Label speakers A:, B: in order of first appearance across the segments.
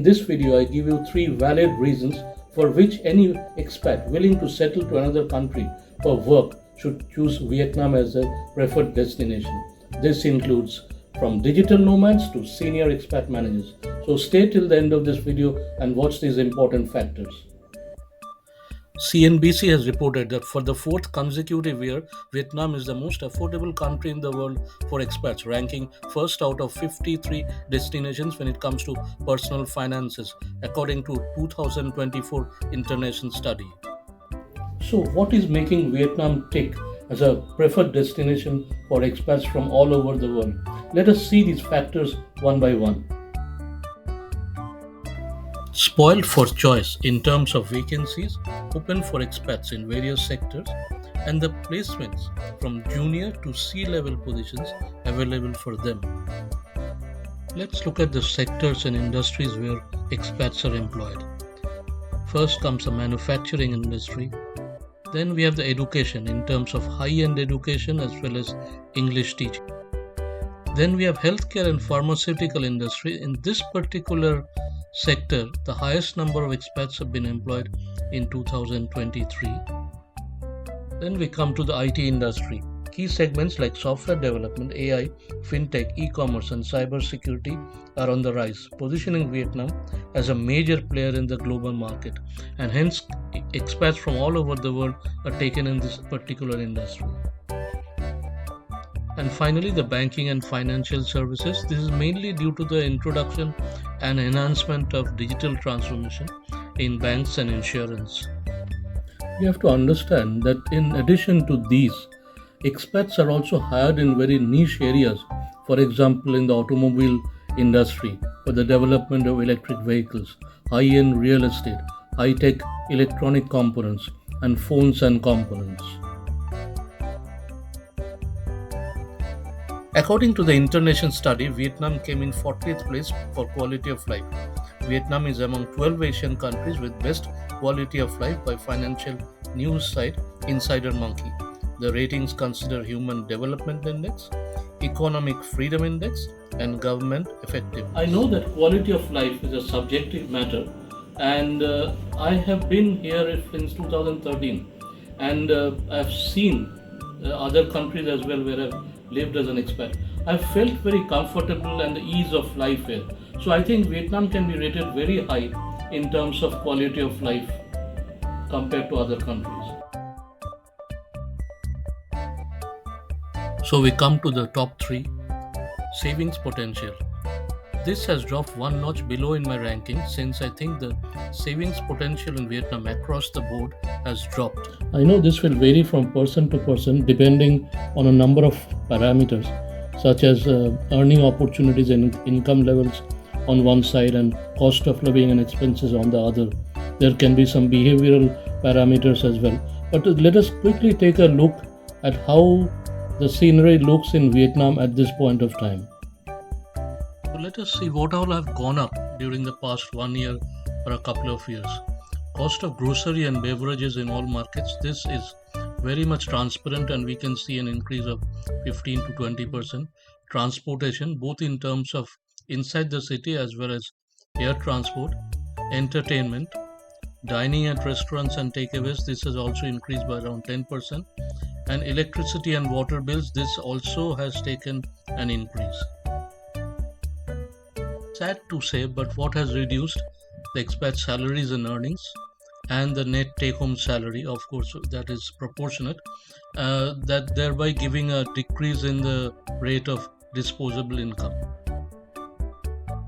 A: In this video, I give you 3 valid reasons for which any expat willing to settle to another country for work should choose Vietnam as a preferred destination. This includes from digital nomads to senior expat managers. So stay till the end of this video and watch these important factors. CNBC has reported that for the 4th consecutive year, Vietnam is the most affordable country in the world for expats, ranking first out of 53 destinations when it comes to personal finances, according to 2024 international study. So, what is making Vietnam tick as a preferred destination for expats from all over the world? Let us see these factors one by one. Spoiled for choice in terms of vacancies open for expats in various sectors and the placements from junior to C-level positions available for them. Let's look at the sectors and industries where expats are employed. First comes the manufacturing industry. Then we have the education in terms of high-end education as well as English teaching. Then we have healthcare and pharmaceutical industry. In this particular sector, the highest number of expats have been employed in 2023. Then we come to the IT industry. Key segments like software development, AI, fintech, e-commerce and cybersecurity are on the rise, positioning Vietnam as a major player in the global market, and hence expats from all over the world are taken in this particular industry. And finally, the banking and financial services. This is mainly due to the introduction and enhancement of digital transformation in banks and insurance. You have to understand that in addition to these, expats are also hired in very niche areas, for example in the automobile industry for the development of electric vehicles, high-end real estate, high-tech electronic components, and phones and components. According to the international study, Vietnam came in 40th place for quality of life. Vietnam is among 12 Asian countries with best quality of life by financial news site Insider Monkey. The ratings consider Human Development Index, Economic Freedom Index, and government effectiveness. I know that quality of life is a subjective matter, and I have been here since 2013, and I've seen other countries as well where I've lived as an expat. I felt very comfortable and the ease of life here. So I think Vietnam can be rated very high in terms of quality of life compared to other countries. So we come to the top 3. Savings potential. This has dropped one notch below in my ranking since I think the savings potential in Vietnam across the board has dropped. I know this will vary from person to person depending on a number of parameters such as earning opportunities and income levels on one side and cost of living and expenses on the other. There can be some behavioral parameters as well. But let us quickly take a look at how the scenery looks in Vietnam at this point of time. So let us see what all have gone up during the past 1 year or a couple of years. Cost of grocery and beverages in all markets. This is very much transparent and we can see an increase of 15 to 20%. Transportation, both in terms of inside the city as well as air transport. Entertainment, dining at restaurants and takeaways. This has also increased by around 10%. And electricity and water bills. This also has taken an increase. Sad to say, but what has reduced the expat salaries and earnings and the net take-home salary, of course, that is proportionate, that thereby giving a decrease in the rate of disposable income.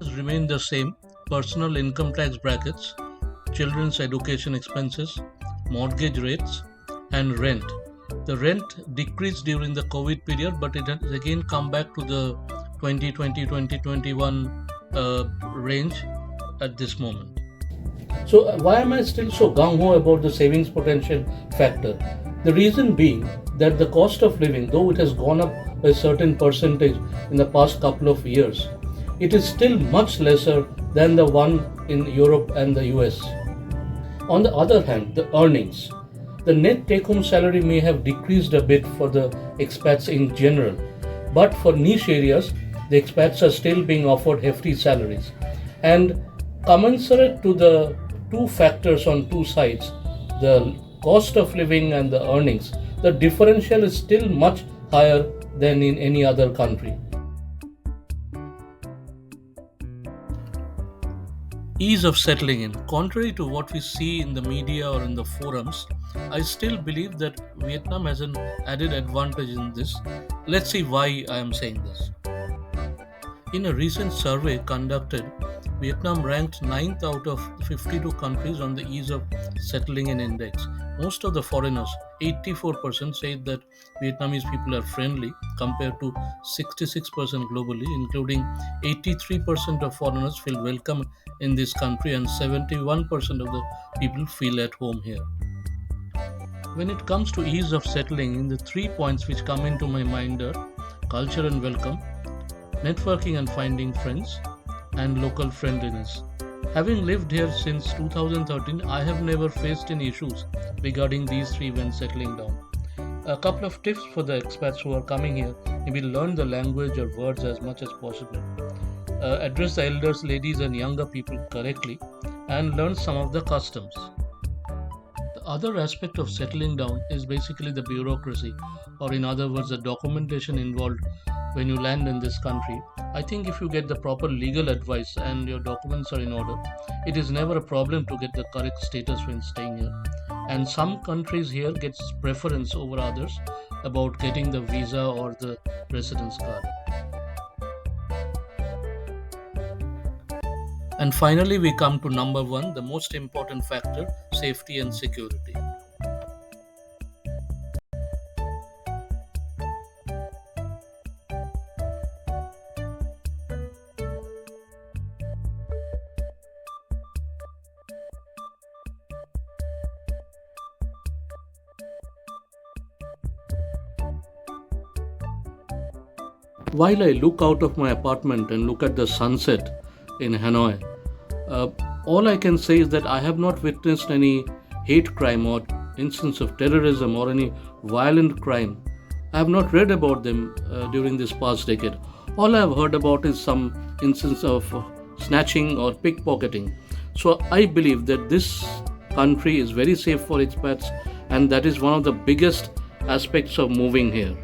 A: Has remained the same: personal income tax brackets, children's education expenses, mortgage rates, and rent. The rent decreased during the COVID period, but it has again come back to the 2020-2021 range at this moment. So why am I still so gung-ho about the savings potential factor? The reason being that the cost of living, though it has gone up by a certain percentage in the past couple of years, it is still much lesser than the one in Europe and the US. On the other hand, the earnings. The net take-home salary may have decreased a bit for the expats in general, but for niche areas, the expats are still being offered hefty salaries. And commensurate to the two factors on two sides, the cost of living and the earnings, the differential is still much higher than in any other country. Ease of settling in. Contrary to what we see in the media or in the forums, I still believe that Vietnam has an added advantage in this. Let's see why I am saying this. In a recent survey conducted, Vietnam ranked 9th out of 52 countries on the ease of settling in index. Most of the foreigners, 84%, say that Vietnamese people are friendly compared to 66% globally, including 83% of foreigners feel welcome in this country and 71% of the people feel at home here. When it comes to ease of settling in, the 3 points which come into my mind are culture and welcome, networking and finding friends, and local friendliness. Having lived here since 2013, I have never faced any issues regarding these three when settling down. A couple of tips for the expats who are coming here: maybe learn the language or words as much as possible, address the elders, ladies, and younger people correctly, and learn some of the customs. The other aspect of settling down is basically the bureaucracy, or in other words, the documentation involved when you land in this country. I think if you get the proper legal advice and your documents are in order, it is never a problem to get the correct status when staying here. And some countries here gets preference over others about getting the visa or the residence card. And finally, we come to number one, the most important factor: safety and security. While I look out of my apartment and look at the sunset in Hanoi, uh, all I can say is that I have not witnessed any hate crime or instance of terrorism or any violent crime. I have not read about them during this past decade. All I have heard about is some instance of snatching or pickpocketing. So I believe that this country is very safe for expats, and that is one of the biggest aspects of moving here.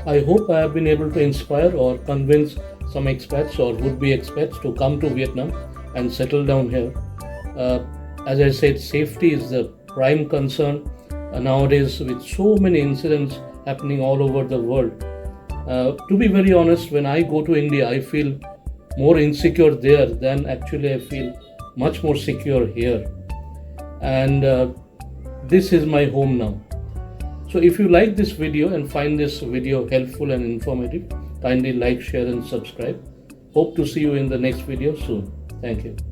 A: I hope I have been able to inspire or convince some expats or would be expats to come to Vietnam and settle down here. Uh, as I said, safety is the prime concern nowadays with so many incidents happening all over the world. To be very honest, when I go to India, I feel more insecure there than actually I feel much more secure here. And this is my home now. So if you like this video and find this video helpful and informative, kindly like, share and subscribe. Hope to see you in the next video soon. Thank you.